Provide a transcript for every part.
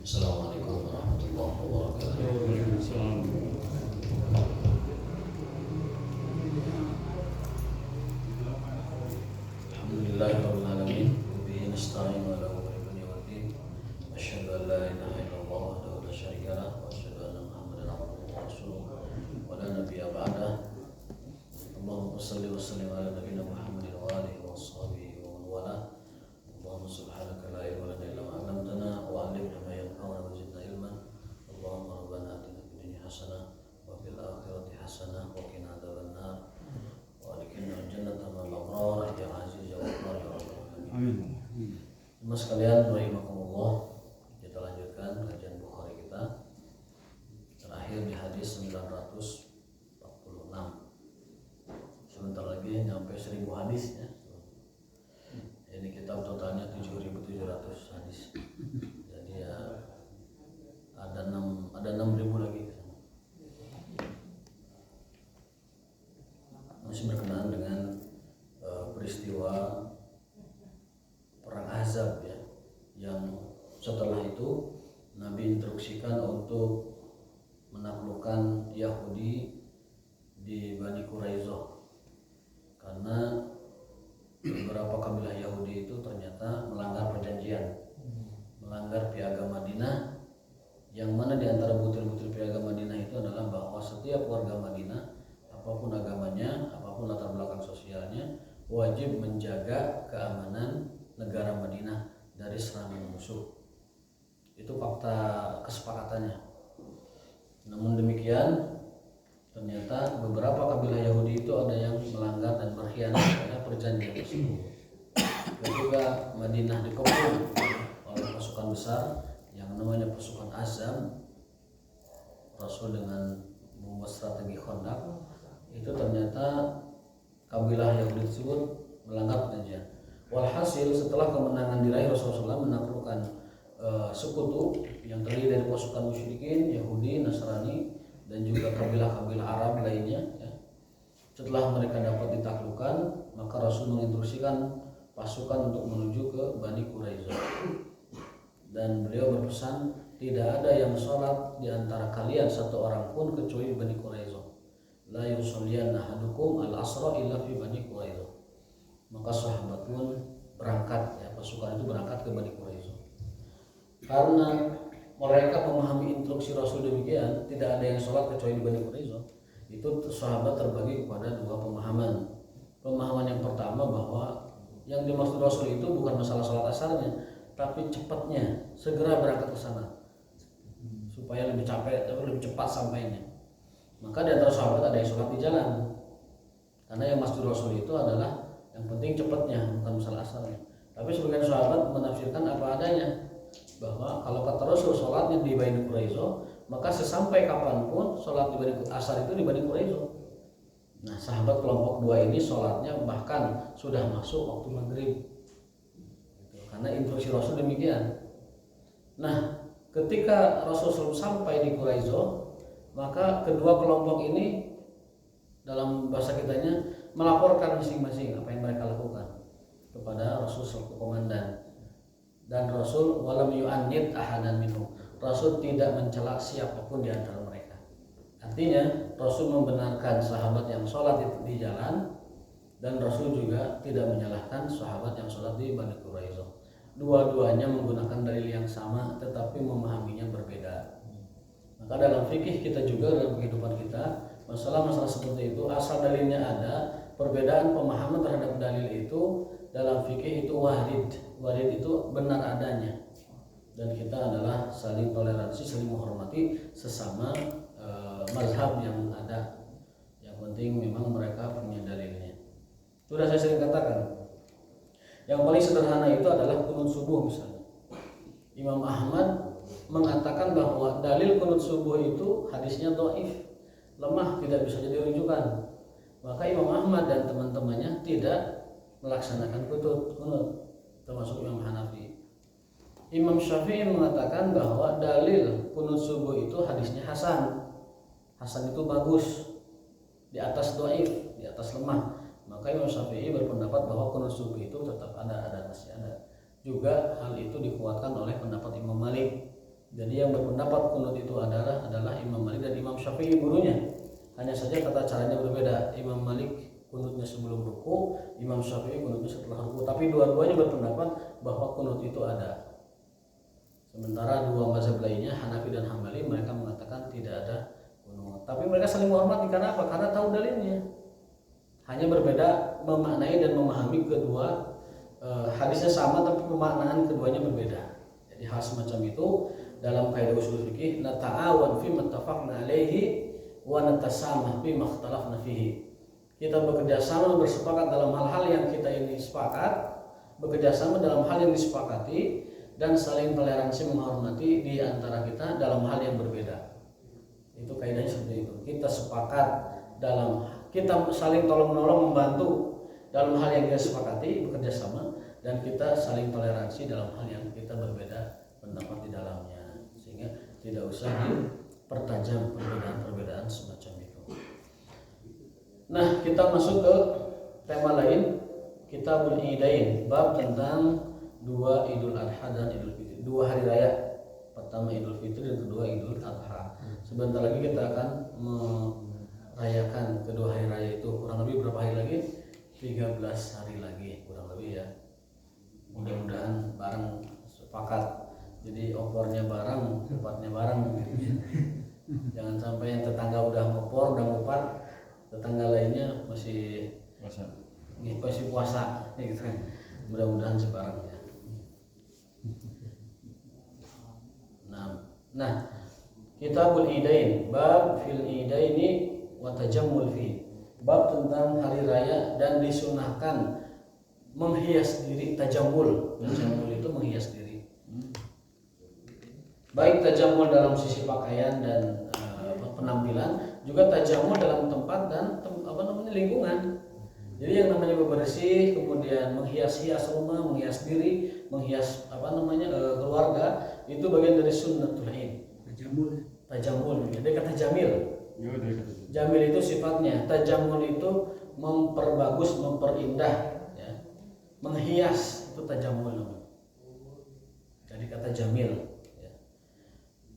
Assalamualaikum warahmatullahi wabarakatuh. Alhamdulillahirabbil alamin. Bihi nasta'in wa ala umuri dunya waddin. Asyhadu an la ilaha illallah wahdahu la syarika lah wa asyhadu anna Muhammadan abduhu wa rasuluh wa la nabiyya ba'dah. Allahumma shalli wa sallim ala nabiyyina Muhammadin wa alihi wa sahbihi wa man wala. Allahumma subhanaka la ilma lana illa ma 'allamtana wa 'allimna ma yanfa'una wa zidna ilman. Allahumma rabbana atina fid dunya hasanah wa fil akhirati hasanah wa qina adzabannar. Wa adkhilna jannata ma'al abrar ya aziz ya ghaffar ya rabbal alamin. Amin. Mas sekalian rahimakumullah, kita lanjutkan kajian Bukhari kita. Terakhir di hadis 946. Sebentar lagi nyampe 1000 hadis ya. Ini kitab totalnya 7.700 hadis. Jadi ya ada 6.000 lagi. Masih berkenaan dengan peristiwa perang Ahzab ya, yang setelah itu Nabi instruksikan untuk menaklukkan Yahudi di Bani Quraizoh, karena beberapa kabilah Yahudi itu ternyata melanggar perjanjian, melanggar piagam Madinah, yang mana di antara butir-butir piagam Madinah itu adalah bahwa setiap warga Madinah, apapun agamanya, apapun latar belakang sosialnya, wajib menjaga keamanan negara Madinah dari serangan musuh. Itu fakta kesepakatannya. Namun demikian, ternyata beberapa kabilah Yahudi itu ada yang melanggar dan berkhianat pada perjanjian tersebut. Dan juga Madinah dikepung oleh pasukan besar yang namanya pasukan Azam. Rasul dengan membuat strategi Khandaq, itu ternyata kabilah Yahudi tersebut melanggar perjanjian. Walhasil setelah kemenangan diraih, Rasulullah SAW menaklukkan sekutu yang terdiri dari pasukan musyrikin, Yahudi, Nasrani, dan juga kabilah-kabilah Arab lainnya ya. Setelah mereka dapat ditaklukkan, maka Rasul menginstruksikan pasukan untuk menuju ke Bani Quraizoh. Dan beliau berpesan, tidak ada yang sholat di antara kalian satu orang pun kecuali Bani Quraizoh. La yusalliyanna ahadukum al-asra illa fi Bani Quraizoh. Maka sahabat pun berangkat ya, pasukan itu berangkat ke Bani Quraizoh. Karena mereka memahami instruksi Rasul demikian, tidak ada yang sholat kecuali di Bani Quraizoh. Itu sahabat terbagi kepada dua pemahaman. Pemahaman yang pertama bahwa yang dimaksud Rasul itu bukan masalah sholat asarnya, tapi cepatnya, segera berangkat ke sana supaya lebih capek, lebih cepat sampainya. Maka di antara sahabat ada yang sholat di jalan, karena yang maksud Rasul itu adalah yang penting cepatnya, bukan masalah asarnya. Tapi sebagian sahabat menafsirkan apa adanya, bahwa kalau kata Rasul sholatnya di Bani Quraizoh, maka sesampai kapanpun sholat di Bani asar itu di Bani Quraizoh. Nah, sahabat kelompok dua ini sholatnya bahkan sudah masuk waktu maghrib, karena instruksi Rasul demikian. Nah, ketika Rasul sampai di Quraizoh, maka kedua kelompok ini dalam bahasa kitanya melaporkan masing-masing apa yang mereka lakukan kepada Rasul selaku komandan. Dan Rasul walam yu'annid ahadan minhum, Rasul tidak mencela siapapun di antara mereka. Artinya Rasul membenarkan sahabat yang sholat di jalan, dan Rasul juga tidak menyalahkan sahabat yang sholat di Bani Quraizoh. Dua-duanya menggunakan dalil yang sama, tetapi memahaminya berbeda. Maka dalam fikih kita juga, dalam kehidupan kita, masalah-masalah seperti itu asal dalilnya ada, perbedaan pemahaman terhadap dalil itu dalam fikih itu warid itu benar adanya, dan kita adalah saling toleransi, saling menghormati sesama mazhab yang ada. Yang penting memang mereka punya dalilnya. Sudah saya sering katakan, yang paling sederhana itu adalah qunut subuh misalnya. Imam Ahmad mengatakan bahwa dalil qunut subuh itu hadisnya dhaif, lemah, tidak bisa jadi rujukan. Maka Imam Ahmad dan teman-temannya tidak melaksanakan qunut, termasuk Imam Hanafi. Imam Syafi'i mengatakan bahwa dalil qunut subuh itu hadisnya hasan. Hasan itu bagus, di atas dhaif, di atas lemah. Maka Imam Syafi'i berpendapat bahwa qunut subuh itu tetap ada, masih ada. Juga hal itu dikuatkan oleh pendapat Imam Malik Jadi yang berpendapat kunut itu adalah Imam Malik dan Imam Syafi'i gurunya. Hanya saja tata caranya berbeda. Imam Malik kunutnya sebelum ruku, Imam Syafi'i kunutnya setelah ruku. Tapi dua-duanya berpendapat bahwa kunut itu ada. Sementara dua mazhab lainnya, Hanafi dan Hambali, mereka mengatakan tidak ada kunut. Tapi mereka saling menghormati karena apa? Karena tahu dalilnya. Hanya berbeda memaknai dan memahami kedua hadisnya sama, tapi pemaknaan keduanya berbeda. Jadi hal semacam itu dalam kaidah usul fikih, nata'awan fi mattafaqna alaihi wa natasamah fi makhtalafna fihi. Kita bekerja sama, bersepakat dalam hal-hal yang kita ini sepakat, bekerja sama dalam hal yang disepakati, dan saling toleransi menghormati di antara kita dalam hal yang berbeda. Itu kaidahnya seperti itu. Kita sepakat kita saling tolong-menolong, membantu dalam hal yang kita sepakati, bekerja sama, dan kita saling toleransi dalam hal yang kita berbeda pendapat di dalamnya, sehingga tidak usah dipertajam perbedaan-perbedaan semacam itu. Nah, kita masuk ke tema lain, Kitabul Idain, bab tentang dua Idul Adha dan Idul Fitri, dua hari raya. Pertama Idul Fitri dan kedua Idul Adha. Sebentar lagi kita akan merayakan kedua hari raya itu, kurang lebih berapa hari lagi? 13 hari lagi kurang lebih ya. Mudah-mudahan bareng sepakat. Jadi opornya bareng, tempatnya bareng gitu. Jangan sampai yang tetangga udah ngopor, udah ngupar, tetangga lainnya masih puasa gitu kan. Mudah-mudahan sebarang ya. Nah, Kitabul Idain, bab fil idaini wa tajammul fi. Bab tentang hari raya dan disunahkan menghias diri, tajammul. Tajammul itu menghias diri. Baik tajammul dalam sisi pakaian dan penampilan, juga tajammul dalam tempat dan lingkungan. Jadi yang namanya bebersih, kemudian menghias-hias rumah, menghias diri, menghias keluarga, itu bagian dari sunnatul Aid. Tajammul. Jadi kata jamil. Jamil itu sifatnya. Tajammul itu memperbagus, memperindah, ya. Menghias itu tajammul. Jadi kata jamil. Ya.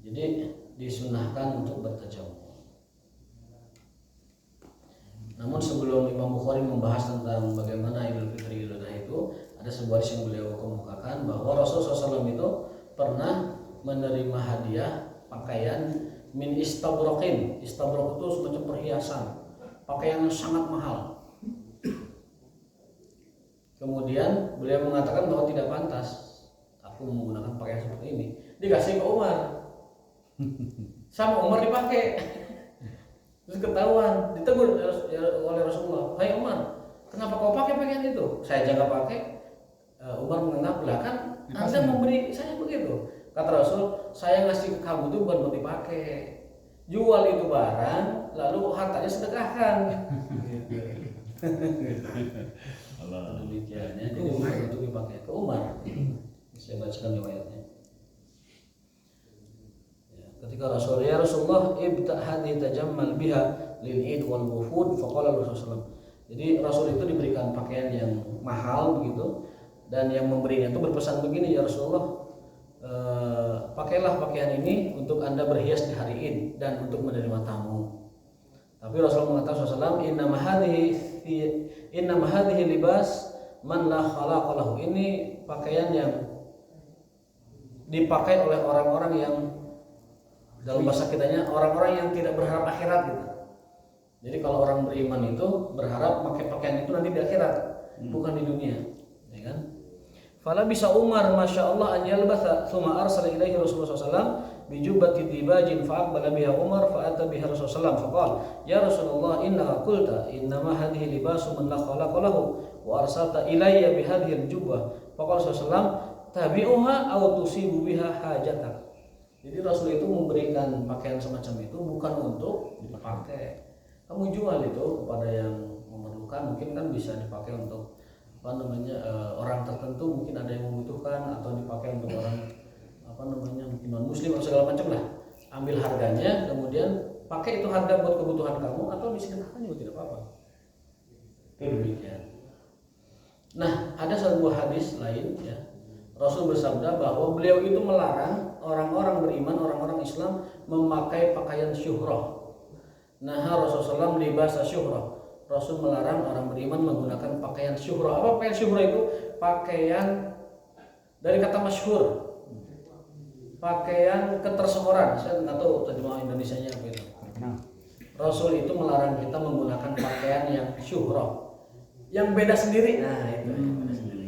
Jadi disunahkan untuk bertajammul. Namun sebelum Imam Bukhari membahas tentang bagaimana Idul Fitri Idul Adha itu, ada sebuah hadis yang beliau kemukakan bahwa Rasulullah SAW itu pernah menerima hadiah pakaian min istabraqin. Istabraq itu semacam perhiasan, pakaian yang sangat mahal. Kemudian beliau mengatakan bahwa tidak pantas aku menggunakan pakaian seperti ini. Dikasih ke Umar, sama Umar dipakai. Terus ketahuan, ditegur oleh Rasulullah, "Hai Umar, kenapa kau pakai pakaian itu?" "Saya jaga pakai." Umar menganggap, "Lah kan Anda memberi saya begitu." Kata Rasul, "Saya ngasih ke kamu itu bukan buat dipakai. Jual itu barang, lalu hartanya sedekahkan." Demikiannya, jadi untuk dipakai ke Umar. Saya bacakan riwayatnya. Ketika ya Rasulullah ibta hadhi tajammal biha lil id wal wufud, faqala Rasulullah. Jadi Rasul itu diberikan pakaian yang mahal begitu, dan yang memberinya itu berpesan begini, "Ya Rasulullah, pakailah pakaian ini untuk Anda berhias di hari Id dan untuk menerima tamu." Tapi Rasulullah mengatakan SAW, inna hadhihi libas man la khalaqa lahu. Ini pakaian yang dipakai oleh orang-orang yang, dalam bahasa kitanya, orang-orang yang tidak berharap akhirat gitu. Jadi kalau orang beriman itu berharap pakai pakaian itu nanti di akhirat, bukan di dunia, ya kan? Fala bisa Umar masya Allah an yalbatha, thumma arsala ilaihi Rasulullah SAW bijubati dibajin fa'aqbala biha Umar fa'ata biha Rasulullah SAW faqala ya Rasulullah innaka qulta innama hadhihi libasu man la khalaqa lahu wa arsalta ilayya bihadhihi al-jubbah faqala Rasulullah tabi'uha aw tusibu biha hajatak. Jadi Rasul itu memberikan pakaian semacam itu bukan untuk dipakai. Kamu jual itu kepada yang memerlukan, mungkin kan bisa dipakai untuk orang tertentu, mungkin ada yang membutuhkan, atau dipakai untuk orang mungkin non muslim atau segala macam lah. Ambil harganya, kemudian pakai itu harga buat kebutuhan kamu, atau disedekahkan juga tidak apa-apa. Demikian. Nah, ada sebuah hadis lain ya. Rasul bersabda bahwa beliau itu melarang orang-orang beriman, orang-orang Islam memakai pakaian syuhrah. Nah, Rasulullah SAW libas syuhrah. Rasul melarang orang beriman menggunakan pakaian syuhrah. Apa pakaian syuhrah itu? Pakaian dari kata masyhur. Pakaian ketersohoran. Saya nggak tahu terjemah Indonesianya apa itu. Rasul itu melarang kita menggunakan pakaian yang syuhrah, yang beda sendiri. Nah, itu beda sendiri.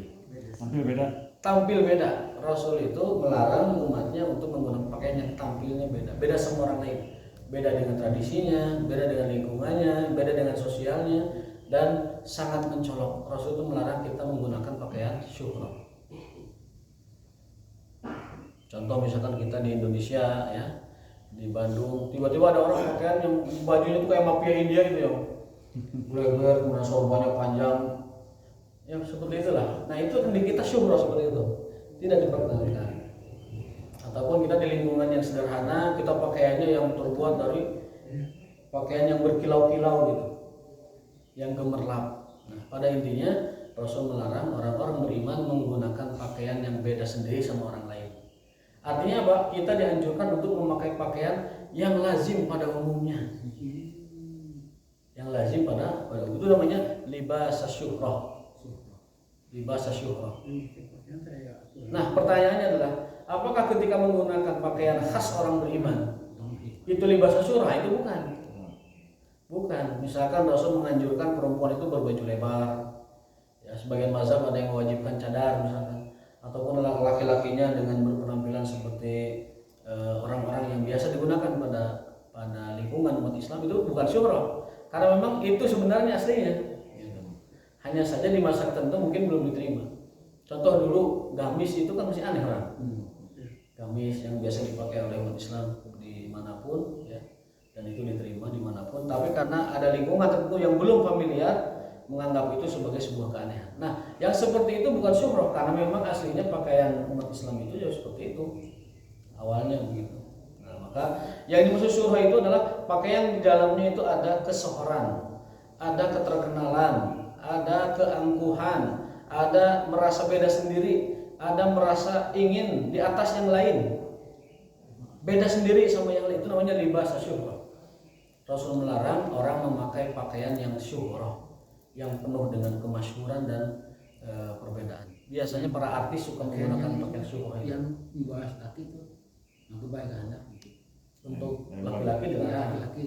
Tampil beda. Rasul itu melarang umatnya untuk menggunakan pakaian yang tampilnya beda. Beda sama orang lain. Beda dengan tradisinya, beda dengan lingkungannya, beda dengan sosialnya, dan sangat mencolok. Rasul itu melarang kita menggunakan pakaian syuhrah. Contoh misalkan kita di Indonesia ya, di Bandung, tiba-tiba ada orang pakaian yang bajunya itu kayak mafia India gitu ya, bleber, kemudian sorbannya panjang, ya seperti itulah. Nah itu kan di kita syuhrah seperti itu, tidak diperkenankan. Ataupun kita di lingkungan yang sederhana, kita pakaiannya yang terbuat dari pakaian yang berkilau-kilau gitu, yang gemerlap. Nah pada intinya Rasul melarang orang-orang beriman menggunakan pakaian yang beda sendiri sama orang lain. Artinya apa? Kita dianjurkan untuk memakai pakaian yang lazim pada umumnya. Yang lazim pada itu namanya libas syuhrah. Libas syuhrah. Nah, pertanyaannya adalah, apakah ketika menggunakan pakaian khas orang beriman itu libas syuhrah? Itu bukan. Bukan. Misalkan Rasul menganjurkan perempuan itu berbaju lebar. Ya, sebagian mazhab ada yang mewajibkan cadar misalkan. Ataupun laki-lakinya dengan berpenampilan seperti orang-orang yang biasa digunakan pada lingkungan umat Islam, itu bukan syuhrah, karena memang itu sebenarnya aslinya gitu. Hanya saja di masa tertentu mungkin belum diterima. Contoh dulu gamis itu kan masih aneh orang. Gamis yang biasa dipakai oleh umat Islam dimanapun ya, dan itu diterima dimanapun, tapi karena ada lingkungan tertentu yang belum familiar, menganggap itu sebagai sebuah keanehan. Nah, yang seperti itu bukan syuhrah, karena memang aslinya pakaian umat Islam itu ya seperti itu awalnya begitu. Nah, maka yang dimaksud syuhrah itu adalah pakaian di dalamnya itu ada kesohoran, ada keterkenalan, ada keangkuhan, ada merasa beda sendiri, ada merasa ingin di atas yang lain, beda sendiri sama yang lain. Itu namanya libas syuhrah. Rasul melarang orang memakai pakaian yang syuhrah, yang penuh dengan kemasyhuran dan perbedaan. Biasanya para artis suka menggunakan pakaian syuhrah yang dibahas laki itu nanti baik anak untuk laki-laki dilarang. Laki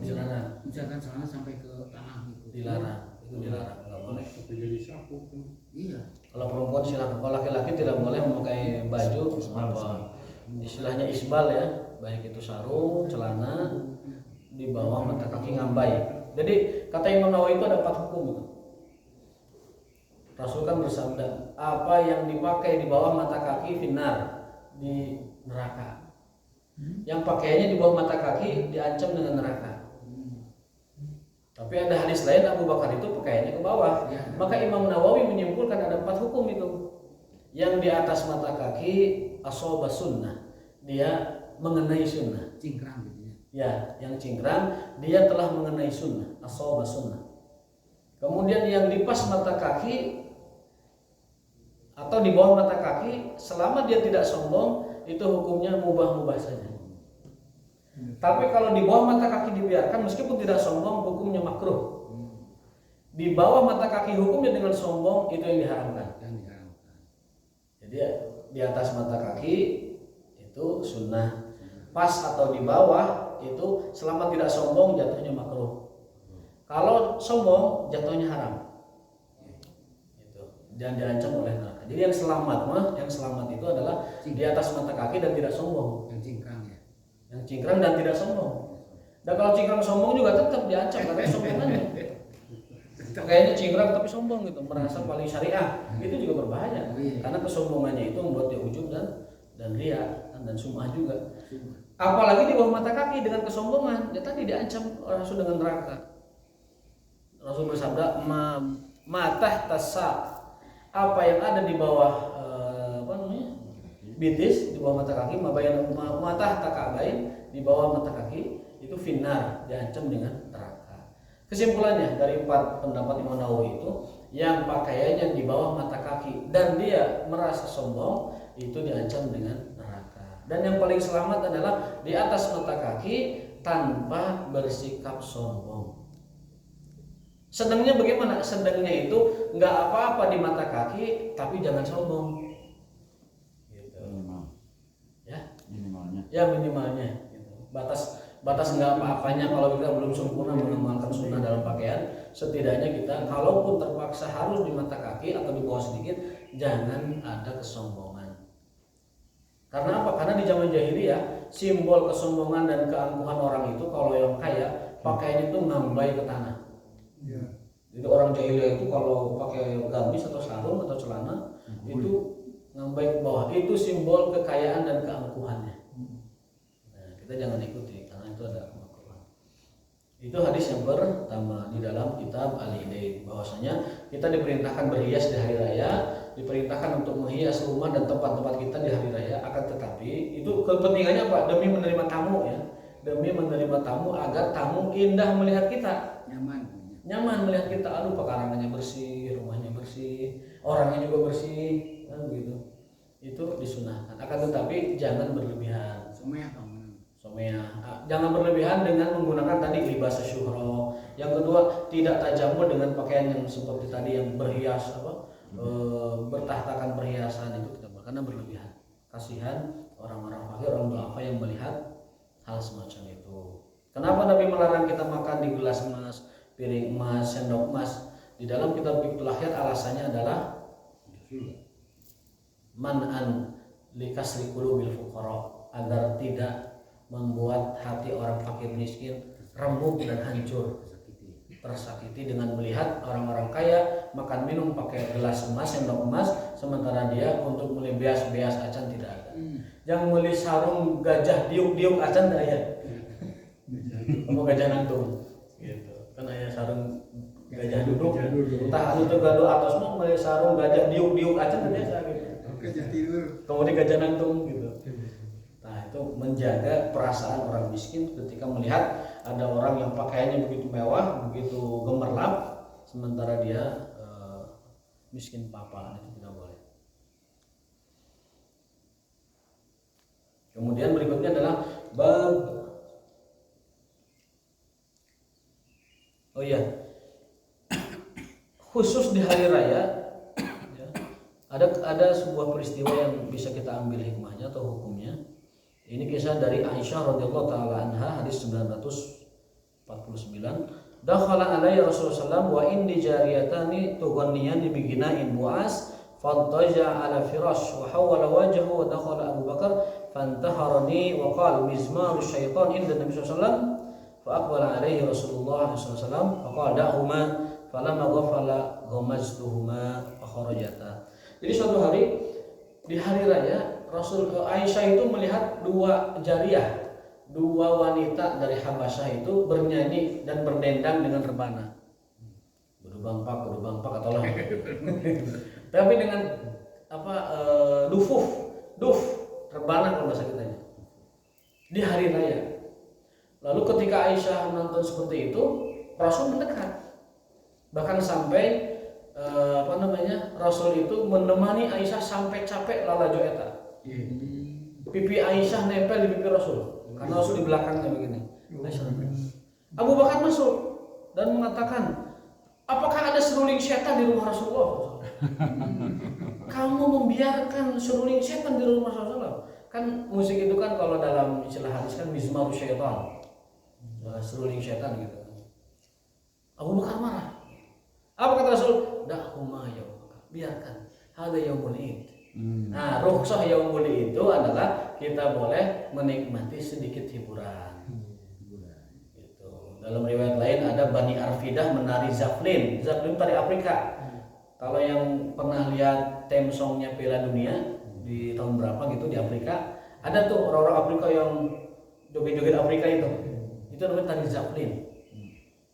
Dilarang. misalkan celana sampai ke tanah gitu. Dilarang. Itu dilarang, nggak boleh. Jadi sapu. Iya. Kalau perempuan silakan. Kalau laki-laki tidak boleh memakai baju apa istilahnya isbal ya, baik itu sarung, celana di bawah mata kaki ngambai. Jadi kata Imam Nawawi itu ada 4 hukum itu. Rasul kan bersabda, apa yang dipakai di bawah mata kaki finar, di neraka. Yang pakaiannya di bawah mata kaki diancam dengan neraka. Tapi ada hadis lain Abu Bakar itu pakaiannya ke bawah. Maka Imam Nawawi menyimpulkan ada 4 hukum itu. Yang di atas mata kaki asoba sunnah, dia mengenai sunnah. Cingkrang gitu ya. Ya, yang cingkrang dia telah mengenai sunnah, asoba sunnah. Kemudian yang di pas mata kaki atau di bawah mata kaki, selama dia tidak sombong, itu hukumnya mubah-mubah saja. Tapi kalau di bawah mata kaki dibiarkan, meskipun tidak sombong, hukumnya makruh. Di bawah mata kaki hukumnya dengan sombong, itu yang diharamkan. Jadi di atas mata kaki itu sunnah, pas atau di bawah itu selama tidak sombong jatuhnya makruh. Kalau sombong jatuhnya haram. Gitu. Dan diancam oleh neraka. Jadi yang selamat itu adalah di atas mata kaki dan tidak sombong. Yang cingkrang ya. Yang cingkrang dan tidak sombong. Dan kalau cingkrang sombong juga tetap diancam karena sombongannya. Kayaknya cingkrang tapi sombong gitu, merasa paling syariah. Itu juga berbahaya. Karena kesombongannya itu membuat dia ujub dan riya dan sum'ah juga. Apalagi di bawah mata kaki dengan kesombongan, dia tadi diancam Rasul dengan neraka. Rasul bersabda, matah tasa, apa yang ada di bawah bitis, di bawah mata kaki, matah takabain, di bawah mata kaki itu finnar, diancam dengan neraka. Kesimpulannya dari 4 pendapat Imam Nawawi itu, yang pakaiannya di bawah mata kaki dan dia merasa sombong, itu diancam dengan neraka. Dan yang paling selamat adalah di atas mata kaki tanpa bersikap sombong. Sedangnya bagaimana? Sedangnya itu nggak apa-apa di mata kaki, tapi jangan sombong. Gitu. Minimalnya. Ya minimalnya. Gitu. Batas nggak apa-apanya kalau kita belum sempurna mengamalkan sunnah dalam pakaian. Setidaknya kita, kalaupun terpaksa harus di mata kaki atau di bawah sedikit, jangan ada kesombongan. Karena apa? Karena di zaman jahiliyah simbol kesombongan dan keangkuhan orang itu kalau yang kaya pakaiannya itu ngambai ke tanah. Ya. Jadi orang jahiliyah itu kalau pakai gamis atau sarung atau celana itu ngambai ke bawah. Itu simbol kekayaan dan keangkuhannya. Nah, kita jangan ikuti karena itu ada kemakruhan. Itu hadis yang pertama di dalam kitab Al-Idain, bahwasanya kita diperintahkan berhias di hari raya, diperintahkan untuk menghias rumah dan tempat-tempat kita di hari raya. Akan tetapi itu kepentingannya apa? Demi menerima tamu ya, demi menerima tamu agar tamu indah melihat kita, nyaman melihat kita. Aduh, pekarangannya bersih, rumahnya bersih, orangnya juga bersih, kan begitu. Itu disunahkan. Akan tetapi jangan berlebihan. Somea. Jangan berlebihan dengan menggunakan tadi libas syuhra. Yang kedua, tidak tajamul dengan pakaian yang seperti tadi yang berhias bertahtakan perhiasan, itu tidak boleh karena berlebihan. Kasihan orang-orang fakir, orang duafa yang melihat hal semacam itu. Kenapa Nabi melarang kita makan di gelas emas, piring emas, sendok emas? Di dalam kitab Fiqhul Akhyar alasannya adalah man'an likasri qulubil fuqara, agar tidak membuat hati orang fakir miskin remuk dan hancur, tersakiti dengan melihat orang-orang kaya makan minum pakai gelas emas, sendok emas, sementara dia untuk beli beas-beas acan tidak ada. Yang beli sarung gajah diuk-diuk acan tidak ya. Kamu gajah nantung gitu. Kan aya sarung gajah duduk. Entah itu gado atas mah beli sarung gajah diuk-diuk acan biasa gitu. Gajah tidur. Kemudian gajah nantung gitu. Nah, itu menjaga perasaan orang miskin ketika melihat ada orang yang pakaiannya begitu mewah, begitu gemerlap, sementara dia miskin papan, itu tidak boleh. Kemudian berikutnya adalah bab, khusus di hari raya ya, ada sebuah peristiwa yang bisa kita ambil hikmahnya atau hukumnya. Ini kisah dari Aisyah radhiyallahu taala anha, hadis 949. Dakhala alayya Rasulullah wa indi jariyatani tughanniyani bi gina'in bu'as fattaja ala firash wa hawala wajhahu wa dakhala Abu Bakar fantaharani wa qala mizmaru syaitan inda Nabi sallallahu alaihi wasallam fa aqbala alaihi Rasulullah sallallahu alaihi wasallam fa qala da'huma falamma ghafala ghamaztuhuma fa kharajata. Jadi suatu hari di hari raya Aisyah itu melihat dua jariyah, dua wanita dari Habasyah itu bernyanyi dan berdendang dengan rebana. Berubang pak atau lah. Tapi dengan duf rebana kalau bahasa kitanya. Di hari raya. Lalu ketika Aisyah menonton seperti itu, Rasul mendekat. Bahkan sampai Rasul itu menemani Aisyah sampai capek lala joeta. Pipi Aisyah nempel di pipi Rasul karena Rasul di belakangnya begini. Abu Bakar masuk dan mengatakan, apakah ada seruling setan di rumah Rasulullah? Kamu membiarkan seruling setan di rumah Rasulullah? Kan musik itu kan kalau dalam istilah hadis kan mizmaru syaitan, seruling setan gitu. Abu Bakar marah. Apa kata Rasul? Da'huma ya Abu Bakar, biarkan. Hada yaumul id. Nah, rukhsah yaumul id itu adalah kita boleh menikmati sedikit hiburan. Gitu. Dalam riwayat lain ada Bani Arfidah menari zaflin. Zaflin dari Afrika. Kalau yang pernah lihat theme songnya Piala Dunia di tahun berapa gitu di Afrika, ada tuh orang-orang Afrika yang joget-joget Afrika itu. Itu namanya tari zaflin.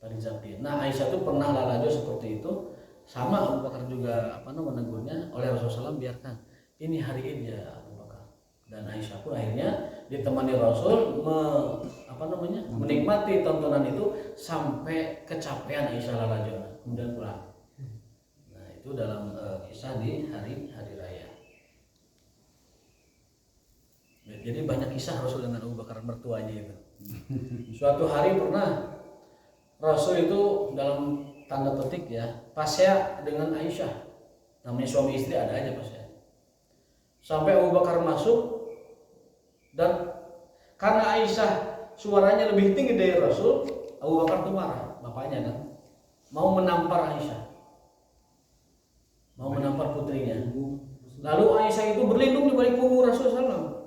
Tari zaflin. Nah, Aisyah tuh pernah lalajo seperti itu. Sama Abu Bakar juga menegurnya, oleh Rasulullah SAW, biarkan ini hari Id ya Abu Bakar. Dan Aisyah pun akhirnya ditemani Rasul menikmati tontonan itu sampai kecapean Aisyah lalajo, kemudian pulang. Itu dalam kisah di hari raya. Jadi banyak kisah Rasul dengan Abu Bakar mertuanya itu. Suatu hari pernah Rasul itu dalam tanda petik ya pasya dengan Aisyah. Namanya suami istri ada aja pasya. Sampai Abu Bakar masuk dan karena Aisyah suaranya lebih tinggi dari Rasul, Abu Bakar tuh marah, bapaknya kan, mau menampar Aisyah, mau menampar putrinya. Lalu Aisyah itu berlindung di balik punggung Rasul SAW.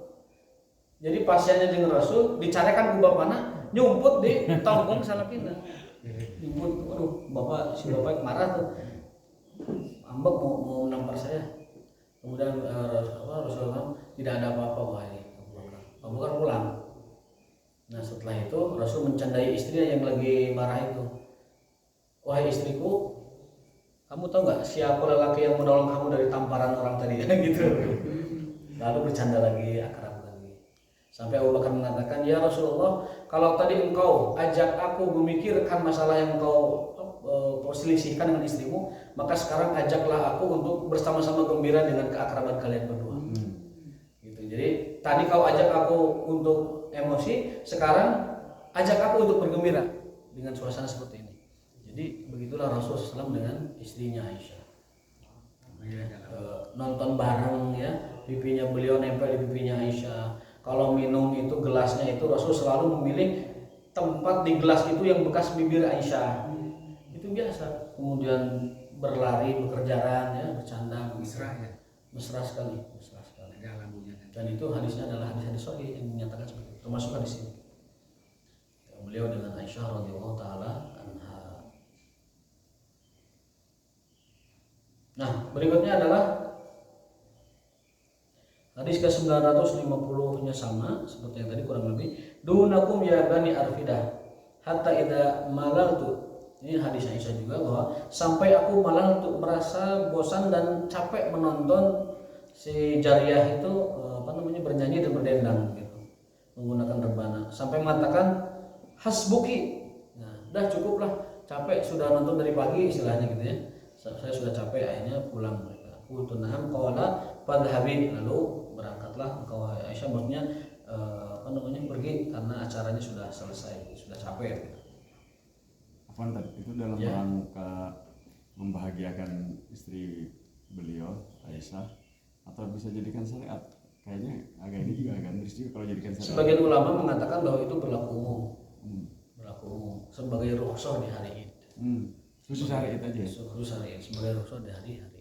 Jadi pasiennya dengan Rasul dicarikan ke bapaknya, nyumput di tongkong salah pindah. Nyumput, aduh, si bapak marah tuh, ambek mau menampar saya. Kemudian Rasulullah tidak ada apa-apa wahai Abu Bakar pulang. Nah setelah itu Rasul mencandai istrinya yang lagi marah itu. Wahai istriku, kamu tahu nggak siapa lelaki yang menolong kamu dari tamparan orang tadi? Gitu. Lalu bercanda lagi, akrab lagi. Sampai Abu Bakar mengatakan, ya Rasulullah, kalau tadi engkau ajak aku memikirkan masalah yang engkau perselisihkan dengan istrimu, maka sekarang ajaklah aku untuk bersama-sama gembira dengan keakraban kalian berdua. Gitu. Jadi tadi kau ajak aku untuk emosi, sekarang ajak aku untuk bergembira dengan suasana seperti ini. Jadi begitulah Rasulullah SAW dengan istrinya Aisyah. Nonton bareng ya, pipinya beliau nempel di pipinya Aisyah. Kalau minum itu gelasnya itu Rasul selalu memilih tempat di gelas itu yang bekas bibir Aisyah. Itu biasa. Kemudian berlari, berkerjaan ya, bercanda, Mesra ya. mesra sekali. Dan itu hadisnya adalah hadis-hadis sahih yang menyatakan seperti itu. Termasuk hadis ini. Beliau dengan Aisyah radhiyallahu taala anha. Nah, berikutnya adalah hadis ke-950-nya sama seperti yang tadi kurang lebih. Dunakum ya bani Arfidah hatta idza malaltu. Ini hadis Aisyah juga bahwa sampai aku malah untuk merasa bosan dan capek menonton si Jariyah itu bernyanyi dan berdendang gitu, menggunakan rebana sampai mengatakan hasbuki. Nah, udah cukuplah, capek sudah nonton dari pagi istilahnya gitu ya. Saya sudah capek, akhirnya pulang mereka. Qultunam qala fadhhabi, lalu berangkatlah engkau Aisyah, maksudnya pergi karena acaranya sudah selesai, sudah capek gitu. Apa itu dalam rangka membahagiakan istri beliau Aisyah atau bisa jadikan syariat? Kayaknya agak ini juga agak miris juga kalau jadikan syariat. Sebagian ulama mengatakan bahwa itu berlaku umum, berlaku umum sebagai rukhsah di hari Id. Khusus hari Id aja. Khusus hari Id sebagai rukhsah di hari Id.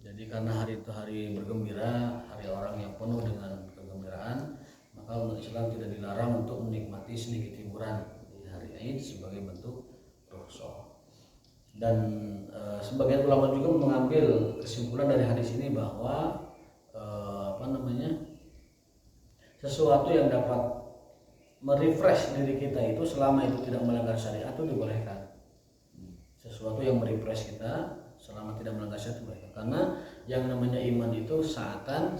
Jadi karena hari itu hari bergembira, hari orang yang penuh dengan kegembiraan, maka umat Islam tidak dilarang untuk menikmati sedikit hiburan di hari Id sebagai bentuk rukhsah. Dan sebagian ulama juga mengambil kesimpulan dari hadis ini bahwa sesuatu yang dapat merefresh diri kita itu selama itu tidak melanggar syariat itu dibolehkan. Sesuatu yang merefresh kita selama tidak melanggar syariat dibolehkan. Karena yang namanya iman itu saatan,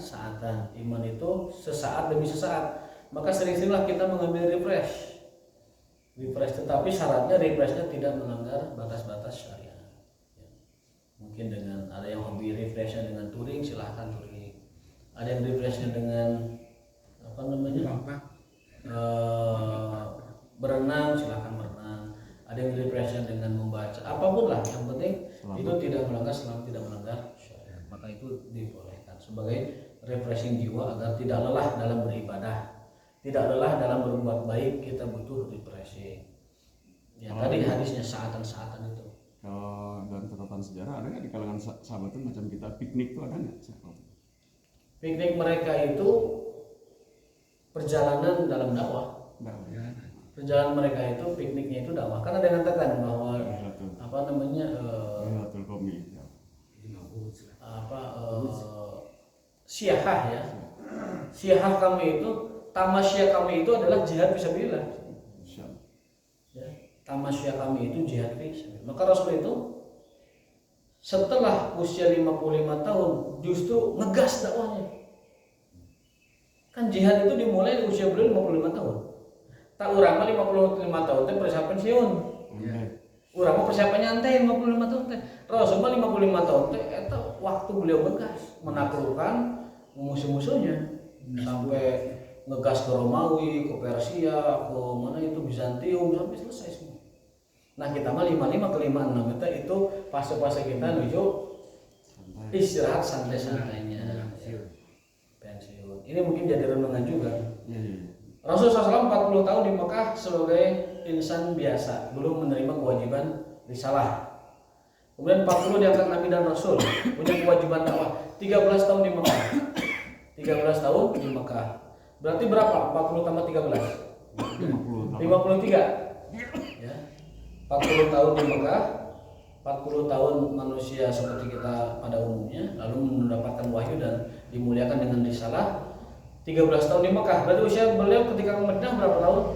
iman itu sesaat demi sesaat. Maka sering-seringlah kita mengambil refresh, tetapi syaratnya refreshnya tidak melanggar batas-batas syariat. Mungkin dengan ada yang hobi refreshnya dengan touring, silahkan touring. Ada yang refreshnya dengan berenang, silahkan berenang. Ada yang refreshnya dengan membaca, apapun lah, yang penting itu tidak melanggar selama tidak melanggar syariat. Maka itu dibolehkan sebagai refreshing jiwa agar tidak lelah dalam beribadah, tidak lelah dalam berbuat baik. Kita butuh refreshing. Ya tadi hadisnya saatan itu. Kalau dalam catatan sejarah ada nggak di kalangan sahabat itu macam kita piknik tuh ada nggak? Piknik mereka itu perjalanan dalam dakwah. Perjalanan mereka itu pikniknya itu dakwah. Kan ada yang mengatakan bahwa syiahah ya. Syiahah kami itu, tamasya kami itu adalah jihad fisabilillah. Ya, tamasya kami itu jihad fisabilillah. Maka Rasul itu setelah usia 55 tahun justru ngegas dakwahnya. Kan jihad itu dimulai di usia beliau 55 tahun. Tak urang 55 tahun itu persiapan pensiun. Urang mah persiapannya teh 55 tahun teh. Rasul mah 55 tahun teh eta waktu beliau begas menaklukkan musuh-musuhnya sampai ngegas ke Romawi, ke Persia, ke mana itu Bizantium sampai selesai semua. Nah kita mah 55 ke 56 itu fase-fase kita menuju istirahat santai-santainya. Pensiun. Ini mungkin jadi renungan juga. Rasul SAW 40 tahun di Mekah sebagai insan biasa, belum menerima kewajiban risalah. Kemudian 40 diangkat Nabi dan Rasul, punya kewajiban dakwah. 13 tahun di Mekah. 13 tahun di Mekah. Berarti berapa? 40 tambah 13? 53. Ya. 40 tahun di Mekah, 40 tahun manusia seperti kita pada umumnya, lalu mendapatkan wahyu dan dimuliakan dengan risalah. 13 tahun di Mekah. Berarti usia beliau ketika ke Madinah berapa tahun?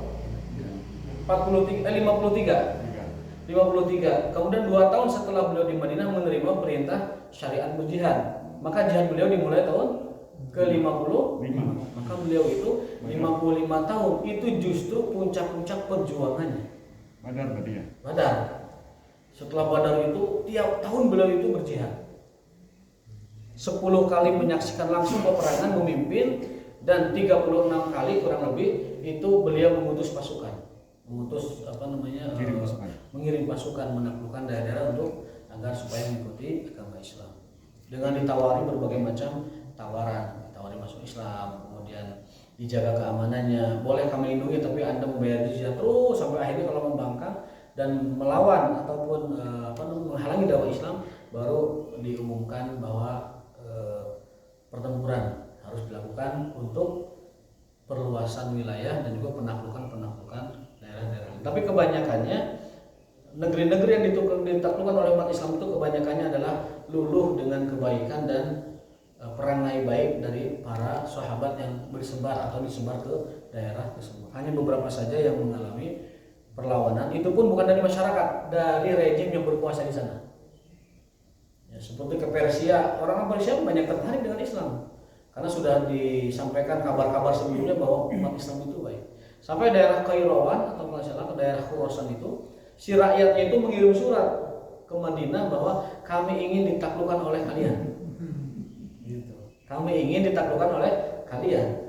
53. Kemudian 2 tahun setelah beliau di Madinah menerima perintah syariat berjihad. Maka jihad beliau dimulai tahun ke-50. Maka beliau itu 55 tahun. Itu justru puncak-puncak perjuangannya. Badar tadi ya. Badar. Setelah Badar itu tiap tahun beliau itu berjihad. 10 kali menyaksikan langsung peperangan, memimpin, dan 36 kali kurang lebih itu beliau mengutus pasukan, mengirim pasukan menaklukkan daerah-daerah untuk agar supaya mengikuti agama Islam. Dengan ditawari berbagai macam tawaran, ditawari masuk Islam, kemudian dijaga keamanannya, boleh kami lindungi tapi Anda membayar jizya terus sampai akhirnya kalau membangkang dan melawan ataupun menghalangi dakwah Islam, baru diumumkan bahwa pertempuran harus dilakukan untuk perluasan wilayah dan juga penaklukan daerah-daerah. Tapi kebanyakannya negeri-negeri yang ditaklukkan oleh umat Islam itu kebanyakannya adalah luluh dengan kebaikan dan perangai baik dari para sahabat yang bersebar atau disebar ke daerah tersebut. Hanya beberapa saja yang mengalami perlawanan, itu pun bukan dari masyarakat, dari rejim yang berkuasa di sana. Ya, seperti ke Persia, orang Persia banyak tertarik dengan Islam karena sudah disampaikan kabar-kabar sebelumnya bahwa umat Islam itu baik. Sampai daerah Kairawan atau kalau salah ke daerah Khurasan itu, si rakyatnya itu mengirim surat ke Madinah bahwa kami ingin ditaklukkan oleh kalian. Gitu. Kami ingin ditaklukkan oleh kalian.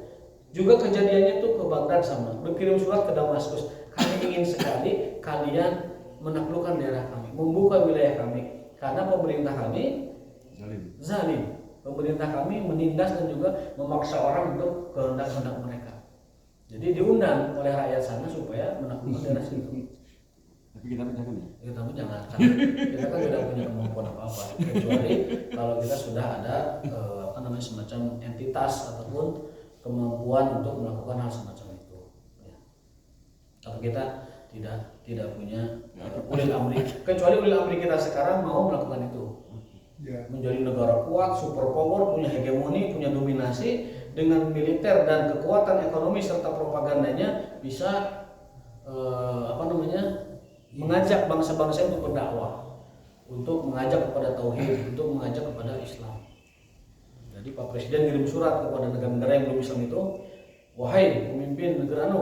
Juga kejadiannya itu ke Baghdad sama, berkirim surat ke Damaskus. Kami ingin sekali kalian menaklukkan daerah kami, membuka wilayah kami, karena pemerintah kami zalim. Pemerintah kami menindas dan juga memaksa orang untuk kehendak-kehendak mereka. Jadi diundang oleh rakyat sana supaya menaklukkan daerah situ. Tapi kita jangan ya. Kita jangan, kita kan tidak punya kemampuan apa-apa, kecuali kalau kita sudah ada semacam entitas ataupun kemampuan untuk melakukan hal semacam itu. Ya. Tapi kita tidak punya ulil amri, kecuali ulil amri kita sekarang mau melakukan itu. Menjadi negara kuat, super power, punya hegemoni, punya dominasi dengan militer dan kekuatan ekonomi serta propagandanya bisa mengajak bangsa-bangsa untuk berdakwah, untuk mengajak kepada tauhid, untuk mengajak kepada Islam. Jadi Pak Presiden kirim surat kepada negara-negara yang belum Islam itu, wahai pemimpin negara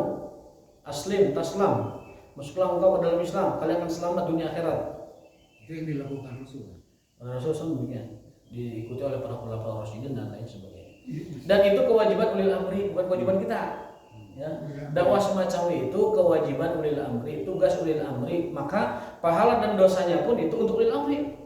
aslim taslam, masuklah engkau ke dalam Islam, kalian akan selamat dunia akhirat. Itu yang dilakukan Rasul. Rasul demikian, diikuti oleh para khulafaur rasyidin dan lain sebagainya. Dan itu kewajiban ulil amri, bukan kewajiban kita. Ya. Dakwah semacam itu kewajiban ulil amri, tugas ulil amri, maka pahala dan dosanya pun itu untuk ulil amri.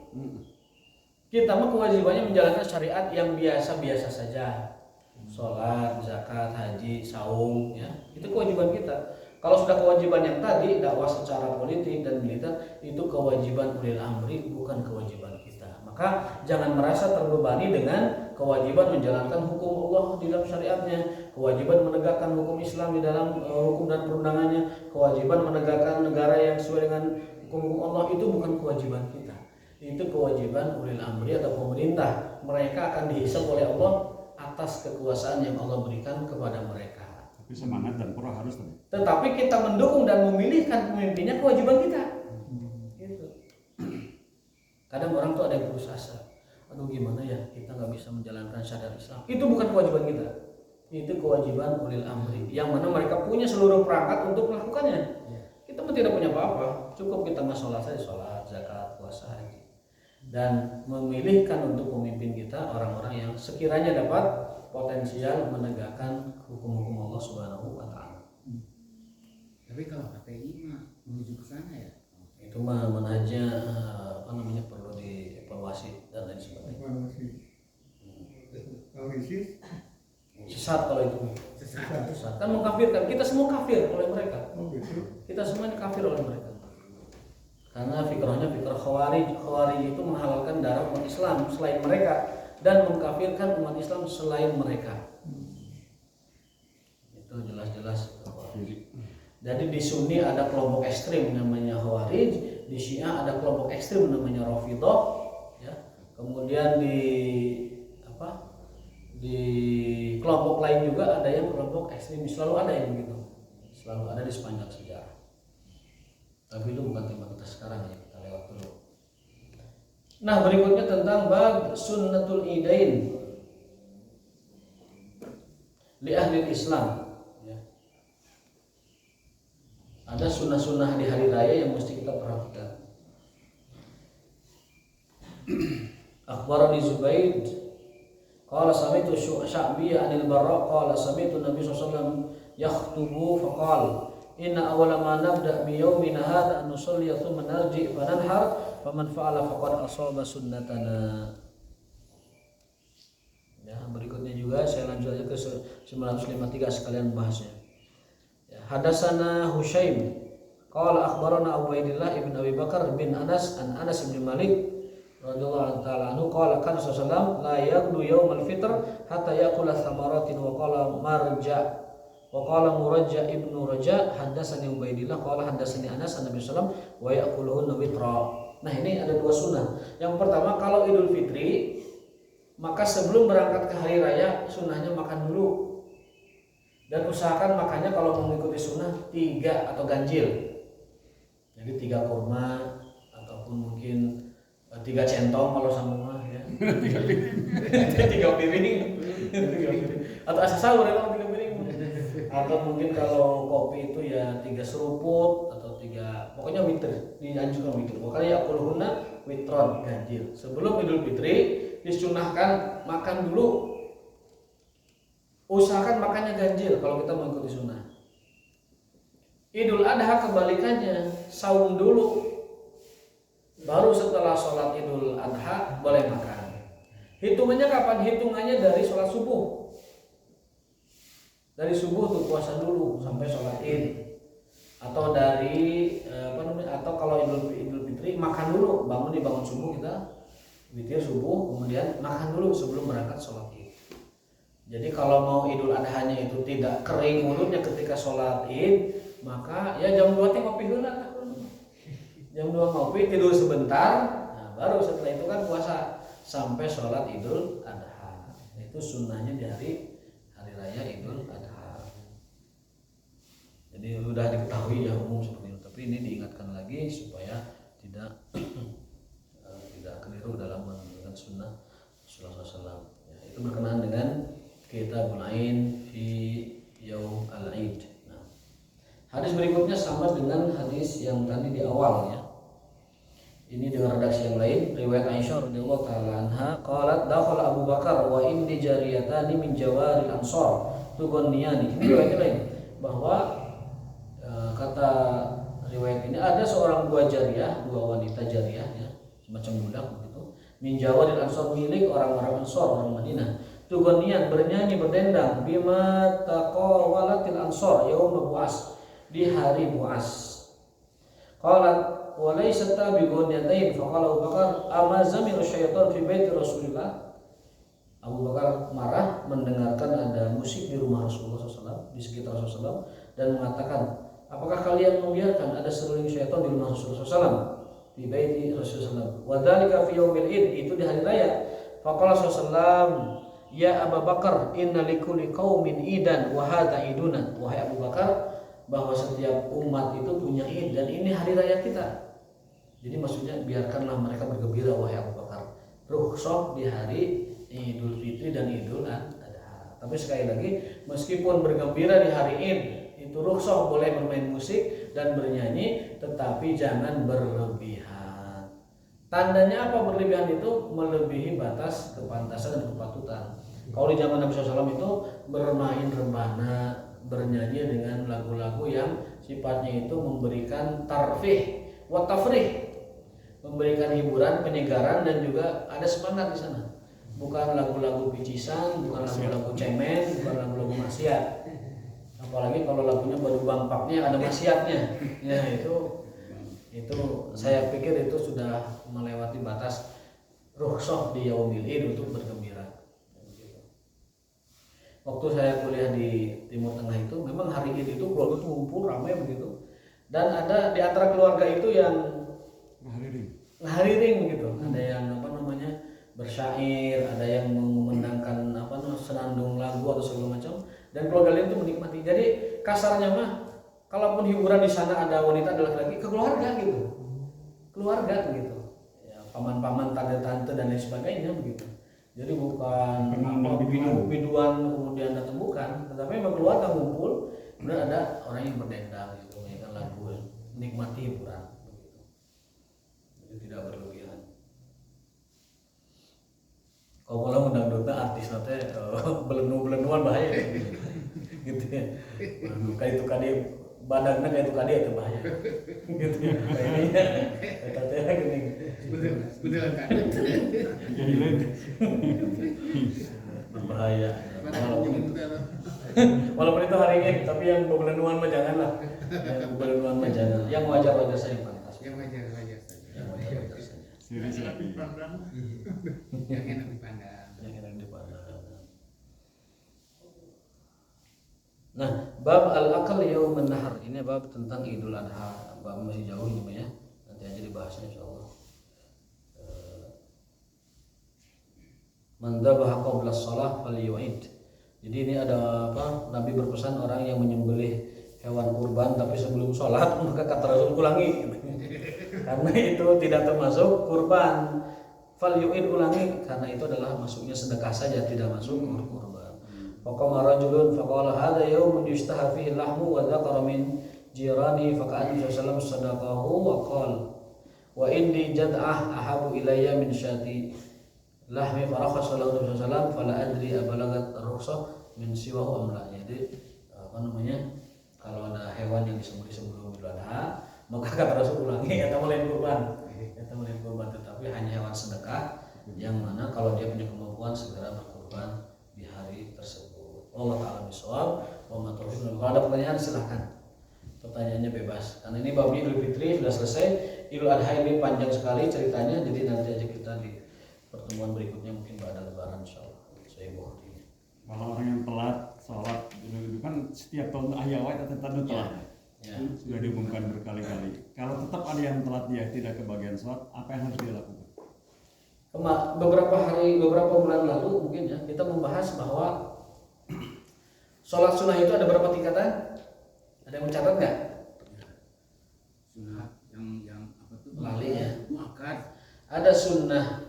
Kita mah kewajibannya menjalankan syariat yang biasa-biasa saja. Sholat, zakat, haji, saum, ya. Itu kewajiban kita. Kalau sudah kewajiban yang tadi, dakwah secara politik dan militer, itu kewajiban ulil amri, bukan kewajiban kita. Maka jangan merasa terbebani dengan kewajiban menjalankan hukum Allah di dalam syariatnya, kewajiban menegakkan hukum Islam di dalam hukum dan perundangannya, kewajiban menegakkan negara yang sesuai dengan hukum Allah, itu bukan kewajiban kita. Itu kewajiban ulil amri atau pemerintah. Mereka akan dihisab oleh Allah atas kekuasaan yang Allah berikan kepada mereka. Tapi semangat dan pro harus tadi. Tetapi kita mendukung dan memilihkan pemimpinnya, kewajiban kita. Gitu. Kadang orang tuh ada yang putus asa. Aduh gimana ya, kita nggak bisa menjalankan syariat Islam. Itu bukan kewajiban kita. Itu kewajiban ulil amri, yang mana mereka punya seluruh perangkat untuk melakukannya. Kita tidak punya apa-apa, cukup kita mah sholat saja, sholat, zakat, puasa, haji, dan memilihkan untuk pemimpin kita orang-orang yang sekiranya dapat potensial menegakkan hukum-hukum Allah Subhanahu wa taala. Tapi kalau KPI mah menuju ke sana ya. Itu mah manhajnya perlu dievaluasi dan lain sebagainya. Kalau ISIS Sesat kalau itu. Sesat. Sesat. Kan mengkafirkan, kita semua kafir oleh mereka. gitu. Kita semua kafir oleh mereka. Karena fikrahnya fikrah khawarij. Khawarij itu menghalalkan darah umat Islam selain mereka dan mengkafirkan umat Islam selain mereka. Itu jelas-jelas. Jadi di Sunni ada kelompok ekstrim namanya Khawarij, di Syiah ada kelompok ekstrim namanya Rafidhah, ya. Kemudian di kelompok lain juga ada yang kelompok ekstremis, selalu ada yang begitu, selalu ada di sepanjang sejarah. Tapi itu bukan tema kita sekarang ya, kita lewat dulu. Nah, berikutnya tentang bab sunnatul idain li ahli Islam. Ya. Ada sunnah-sunnah di hari raya yang mesti kita perhatikan. Akhbarani Zubaid qala sami'tu Sya'bi 'anil Barra qala sami'tu Nabi sallallahu alaihi wasallam yakhutubu faqala inna awwala ma nabda bi yaumina hadha an nusalli thumma narji fa nanhar faman fa'ala faqad asaba sunnatana. Ya, berikutnya juga saya lanjut aja ke 953 sekalian bahasnya. Ya, hadatsana Husyaim qala akhbarana Ubaidillah ibn Abi Bakar bin Anas an Anas bin Malik radhiyallahu ta'ala anhu qala kan sallallahu la yaqdu yaumal fitr hatta yaqula thamaratin wa qala marja wa qala Murajja ibnu Raja haddatsani Ubaidillah qala haddatsani Anas an Nabi sallallahu wa yaquluhunna witra. Nah, ini ada dua sunnah. Yang pertama, kalau Idul Fitri maka sebelum berangkat ke hari raya sunnahnya makan dulu. Dan usahakan makannya kalau mengikuti sunnah 3 atau ganjil. Jadi 3 kurma ataupun mungkin 3 centong kalau sama mah ya. 3 piring. Atau asa sahur emang 3 piring. Atau mungkin kalau kopi itu ya 3 seruput atau 3, pokoknya witir, dianjurkan witir. Pokoknya ya kulhuna witron ganjil. Sebelum Idul Fitri disunahkan makan dulu. Usahakan makannya ganjil kalau kita mengikuti sunnah. Idul Adha kebalikannya, saum dulu. Baru setelah sholat Idul Adha boleh makan. Hitungannya kapan? Hitungannya dari sholat subuh. Dari subuh tuh puasa dulu sampai sholat Id. Atau dari atau kalau Idul Fitri makan dulu, bangun subuh kita witir subuh, kemudian makan dulu sebelum berangkat sholat Id. Jadi kalau mau Idul Adhanya itu tidak kering mulutnya ketika sholat Id, maka ya jam 2 teh ngopi heula. Jam 2 ngopi, tidur sebentar, nah baru setelah itu kan puasa sampai sholat Idul Adha. Itu sunnahnya di hari raya Idul Adha. Jadi sudah diketahui ya umum seperti itu, tapi ini diingatkan lagi supaya tidak keliru dalam menunjukkan sunnah Rasulullah SAW. Ya, itu berkenaan dengan kita mulain fi yaum al-Aid. Nah, hadis berikutnya sama dengan hadis yang tadi di awal ya. Ini dengan redaksi yang lain, riwayat Aisyah radhiyallahu taala anha qalat dakhala Abu Bakar wa inni jariyatani min jawaril ansar tugonniyani. Ini riwayatnya lain bahwa kata riwayat ini ada seorang dua wanita jariyah ya, semacam budak begitu. Min jawaril ansar, milik orang-orang Ansar, orang Madinah. Tugonian bernyanyi berdendang bima taqawalatil ansar yaum buas, di hari buas. Qalat wa laysa tabiqonatain faqala Abu Bakar ama zamiru syaitan fi baiti Rasulillah. Abu Bakar marah mendengarkan ada musik di rumah Rasulullah SAW, di sekitar Rasulullah SAW, dan mengatakan, apakah kalian membiarkan ada seruling syaitan di rumah Rasulullah SAW, di baiti Rasulullah SAW? Wa dzalika fi yaumil id, itu di hari raya. Faqala SAW, ya Abu Bakar, inna likulli qaumin idan wa hadza iduna. Wahai Abu Bakar, bahwa setiap umat itu punya id dan ini hari raya kita. Jadi maksudnya biarkanlah mereka bergembira wahai Abu Bakar. Rukhsah di hari Idul Fitri dan Idul Adha. Tapi sekali lagi, meskipun bergembira di hari Id itu itu rukhsah boleh bermain musik dan bernyanyi, tetapi jangan berlebihan. Tandanya apa berlebihan itu? Melebihi batas kepantasan dan kepatutan. Kalau di zaman Nabi SAW itu bermain rebana, bernyanyi dengan lagu-lagu yang sifatnya itu memberikan tarfih wa tafrih, memberikan hiburan, penyegaran, dan juga ada semangat di sana. Bukan lagu-lagu picisan, bukan lagu-lagu cemen, bukan lagu-lagu maksiat. Apalagi kalau lagunya baru bampaknya ada maksiatnya. Ya itu saya pikir itu sudah melewati batas rukhsah di yaumil id untuk bergembira. Waktu saya kuliah di Timur Tengah itu memang hari Id itu keluarga itu ngumpul ramai begitu. Dan ada di antara keluarga itu yang ngahariring begitu. Ada yang bersyair, ada yang memendangkan senandung lagu atau segala macam, dan keluarga lain itu menikmati. Jadi kasarnya mah kalaupun hiburan di sana ada wanita ada laki-laki, ke keluarga gitu. Keluarga begitu. Ya, paman-paman, tante-tante dan lain sebagainya begitu. Jadi bukan biduan kemudian datang, bukan, tetapi memang keluarga ngumpul, kemudian ada orang yang berdendang gitu, menyanyikan lagu, menikmati hiburan begitu. Jadi tidak berlebihan. Kalau malah undang-undang artis nanti belenu-belenuan bahaya gitu ya. Kayak itu kali badannya kayak itu kali itu bahaya gitu ya. Kayaknya katanya gini. Beneran kan? Berbahaya. Walaupun itu hari ini, tapi yang belenuan mah janganlah. Yang belenuan mah jangan. Yang wajar-wajar saja pantas. Yang wajar saja. Yang wajar-wajar saja. Serius lagi. Yang enak dipandang. Yang enak dipandang. Nah, bab al-akal yaumun nahar, ini bab tentang Idul Adha. Bab masih jauh ini ya. Nanti aja dibahasnya insyaallah. Man dhabaha qabla shalah falyu'id. Jadi ini ada apa? Nabi berpesan orang yang menyembelih hewan kurban tapi sebelum sholat, maka kata Rasul ulangi. Karena itu tidak termasuk kurban. Falyu'id, ulangi, karena itu adalah masuknya sedekah saja, tidak masuk kurban. Faqama rajulun faqala hadza yaumun yushtaha fihi al-lahmu wa dzakara min jirani faqala sallallahu sadaqahu wa qala wa inni jad'ah ahabu ilayya min syati lahmi farakhas sallallahu alaihi wasallam fala adri abalagat rukhsah min siwahu amla. Jadi kalau ada hewan yang disembelih sebelum Idul Adha, maka kata Rasul ulangi atau melain kurban, tetapi hanya hewan sedekah yang mana kalau dia punya kemampuan segera berkurban di hari tersebut. Allah ta'ala bisawab wa ma taufiq. Kalau ada pertanyaan silahkan. Pertanyaannya bebas. Karena ini babnya Idul Fitri sudah selesai. Idul Adha ini panjang sekali ceritanya, jadi nanti aja kita di pertemuan berikutnya mungkin pada lebaran insyaallah. Saya Bukhari. Kalau orang yang telat sholat itu kan setiap tahun ayawat atau tanda telat. Ya. Sudah diumumkan berkali-kali. Kalau tetap ada yang telat dia tidak kebagian sholat, apa yang harus dia lakukan? Beberapa bulan lalu mungkin ya kita membahas bahwa sholat sunnah itu ada berapa tingkatan? Ada yang mencatat nggak? Sunnah yang apa tuh? Lali ya. Muakkad. Ada sunnah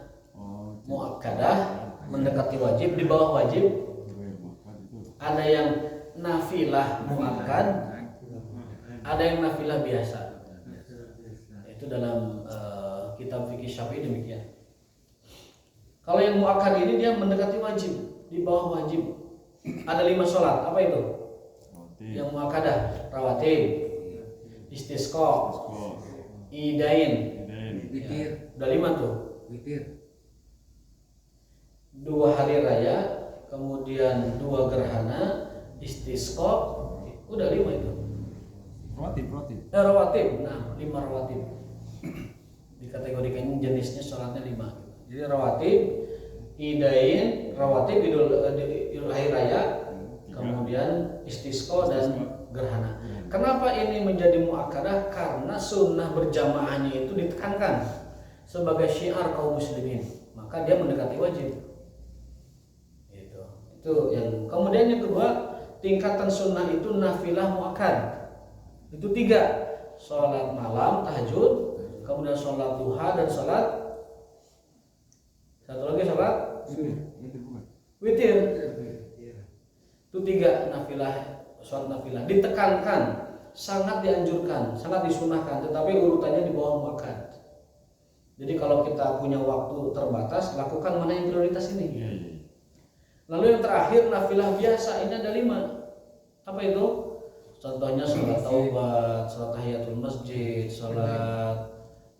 muakkadah mendekati wajib, di bawah wajib. Ada yang nafilah muakkad, ada yang nafilah biasa. Itu dalam kitab fikih Syafi'i demikian. Kalau yang muakkad ini dia mendekati wajib, di bawah wajib. Ada 5 sholat, apa itu? Yang muakkadah, rawatib, istisqa, idain, Witir. udah 5 tuh. Witir. 2 hari raya, kemudian 2 gerhana, istisqa, udah 5 itu. Rawatib, nah 5 rawatib. Dikategorikan jenisnya sholatnya 5. Jadi rawatib, idain, rawatib idul hari raya, kemudian istisqa dan gerhana. Kenapa ini menjadi muakkadah? Karena sunnah berjamaahnya itu ditekankan sebagai syiar kaum muslimin, maka dia mendekati wajib. Itu yang kemudian yang kedua, tingkatan sunnah itu nafilah muakkad. Itu 3, sholat malam tahajud, kemudian sholat duha dan sholat satu lagi sholat witir. Itu 3 nafilah sholat nafilah ditekankan, sangat dianjurkan, sangat disunahkan, tetapi urutannya di bawah muakkad. Jadi kalau kita punya waktu terbatas, lakukan mana yang prioritas ini. Iya, iya. Lalu yang terakhir nafilah biasa, ini ada 5. Apa itu? Contohnya sholat taubat, sholat tahiyatul masjid, sholat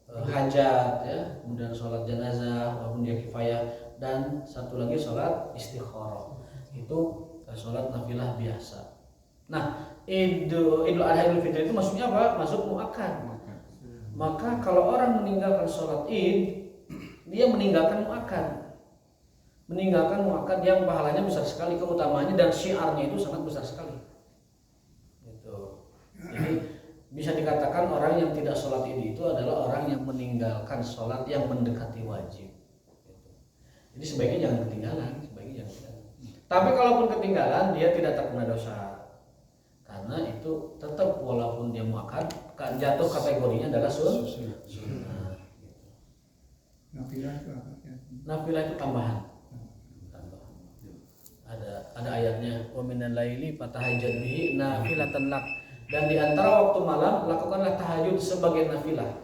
hajat, ya, kemudian sholat jenazah walaupun dia kifayah, dan satu lagi sholat istikharah. Itu sholat nafilah biasa. Nah, Idul Adha Idul Fitri itu maksudnya apa? Masuk muakkad. Maka kalau orang meninggalkan sholat id, dia meninggalkan muakkad. Meninggalkan muakkad yang pahalanya besar sekali, keutamaannya dan syiarnya itu sangat besar sekali. Gitu. Jadi bisa dikatakan orang yang tidak sholat id itu adalah orang yang meninggalkan sholat yang mendekati wajib. Gitu. Jadi sebaiknya jangan ketinggalan, Tapi kalaupun ketinggalan, dia tidak terkena dosa. Karena itu tetap walaupun dia muakkad, jatuh kategorinya adalah sunnah. Nafilah itu apa? Nafilah itu tambahan. Ada ayatnya, wa minal laili fatahajjad bihi nafilatan lak. Dan di antara waktu malam lakukanlah tahajud sebagai nafilah.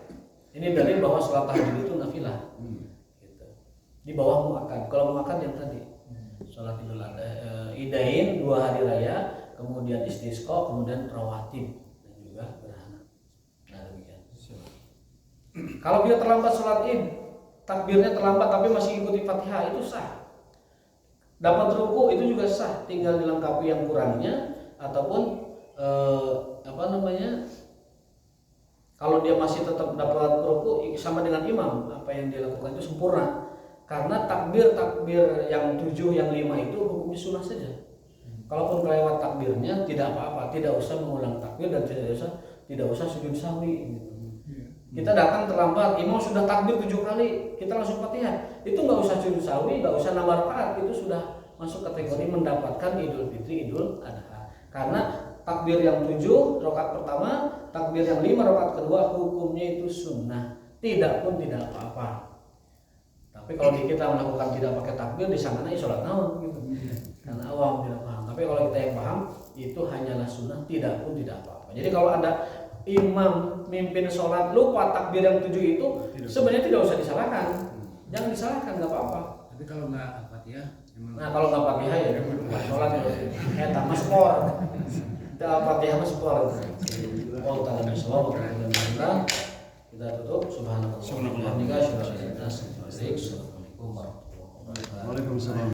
Ini dalil bahwa salat tahajud itu nafilah. Gitu. Di bawah muakkad. Kalau muakkad yang tadi salat Idul Adha, Idain 2 hari raya, kemudian istisqa, kemudian rawatib dan juga gerhana. Nah, demikian. Kalau dia terlambat sholat id, takbirnya terlambat tapi masih ikuti Fatihah, itu sah. Dapat ruku itu juga sah, tinggal dilengkapi yang kurangnya ataupun kalau dia masih tetap dapat ruku sama dengan imam, apa yang dia lakukan itu sempurna. Karena takbir yang 7, yang 5 itu hukumnya sunnah saja. Kalaupun kelewat takbirnya tidak apa-apa, tidak usah mengulang takbir dan tidak usah sujud sahwi. Gitu. Kita datang terlambat, imam sudah takbir 7 kali, kita langsung Fatihah. Itu nggak usah sujud sahwi, nggak usah nambah rakaat, itu sudah masuk kategori mendapatkan Idul Fitri, Idul Adha. Karena takbir yang 7 rakaat pertama, takbir yang 5 rakaat kedua hukumnya itu sunnah, tidak apa-apa. Tapi kalau kita melakukan tidak pakai takbir, disangkanya sholat naon gitu. Karena awam tidak paham. Tapi kalau kita yang paham, itu hanyalah sunnah, tidak apa-apa. Jadi kalau ada imam mimpin sholat lupa takbir yang 7 itu, sebenarnya tidak usah disalahkan. Jangan disalahkan, nggak apa-apa. Tapi kalau nggak Fatihah, nah kalau nggak Fatihah ya sholat ya tambah skor. Tidak Fatihah mas skor. Oh tangan sholat, kita tutup. Subhanallah. Assalamualaikum warahmatullahi wabarakatuh. Waalaikumsalam.